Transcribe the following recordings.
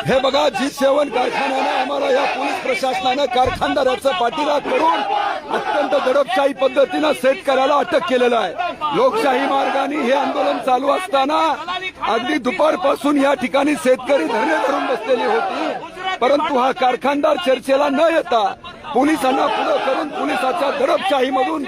हे बघा, जी सेवन कारखान्याने आम्हाला या पोलीस प्रशासनानं कारखानदाराचं पाठीराख करून अत्यंत दडपशाही पद्धतीनं शेतकऱ्याला अटक केलेलं आहे। लोकशाही मार्गाने हे आंदोलन चालू असताना अगदी दुपारपासून या ठिकाणी शेतकरी धरणे धरून बसलेले होते, परंतु हा कारखानदार चर्चेला न येता पोलिसांना पुढे करून पोलिसाच्या दडपशाहीमधून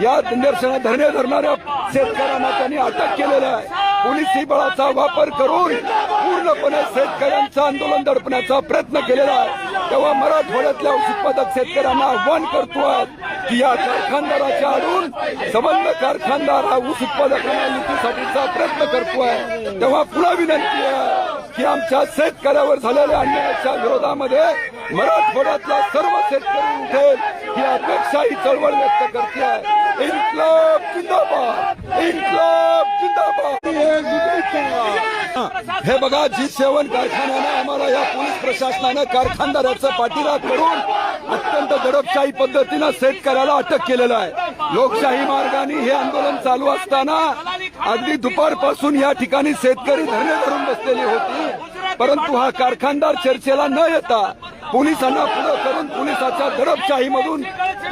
या निदर्शनात धरणे धरणाऱ्या शेतकऱ्यांना त्यांनी अटक केलेलं आहे। पोलिसी बळाचा वापर करून पूर्णपणे शेतकऱ्यांचं आंदोलन दडपण्याचा प्रयत्न केलेला आहे। तेव्हा मराठवाड्यातल्या ऊस उत्पादक शेतकऱ्यांना आव्हान करतोय की या कारखानदाराच्या आडून संबंध कारखानदार हा ऊस उत्पादकांना लुटीसाठीचा प्रयत्न करतोय। तेव्हा पुन्हा विनंती आहे की आमच्या शेतकऱ्यावर झालेल्या अन्यायाच्या विरोधामध्ये मराठवाड्यातला सर्व शेतकरी उठेल ही अपेक्षा ही चळवळ व्यक्त करते आहे। इन्क्लाब जिंदाबाद, इन्क्लाब जिंदाबाद। हे बघा, जी सेवन कारखान्याने आम्हाला या पोलीस प्रशासनानं कारखानदाराचं पाठीराख करून अत्यंत दडपशाही पद्धतीनं शेतकऱ्याला अटक केलेलं आहे। लोकशाही मार्गाने हे आंदोलन चालू असताना अगदी दुपारपासून या ठिकाणी शेतकरी धरणे धरून बसलेले होते, परंतु हा कारखानदार चर्चेला न येता पोलिसांना पुढे करून पोलिसाच्या दडपशाहीमधून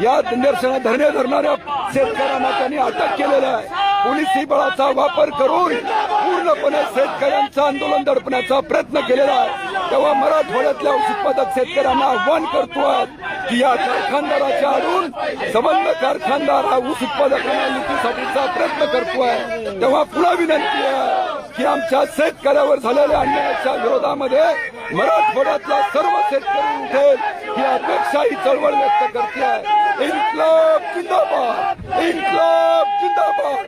या निदर्शनात धरणे धरणाऱ्या शेतकऱ्यांना त्यांनी अटक केलेलं आहे। पोलिसी बळाचा वापर करून पूर्णपणे शेतकऱ्यांचं आंदोलन दडपण्याचा प्रयत्न केलेला आहे। तेव्हा मराठवाड्यातल्या ऊस उत्पादक शेतकऱ्यांना आव्हान करतोय की या कारखानदाराच्या आडून संबंध कारखानदार हा ऊस उत्पादकांना लुटीसाठीचा प्रयत्न करतोय। तेव्हा पुन्हा विनंती आहे की आमच्या शेतकऱ्यावर झालेल्या अन्यायाच्या विरोधामध्ये मराठवाड्यातला सर्व शेतकरी उठेल ही अपेक्षा ही चळवळ व्यक्त करते आहे। इन्क्लाब जिंदाबाद,